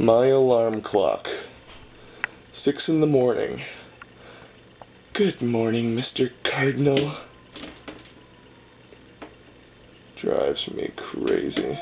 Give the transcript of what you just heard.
My alarm clock. 6 in the morning. Good morning, Mr. Cardinal. Drives me crazy.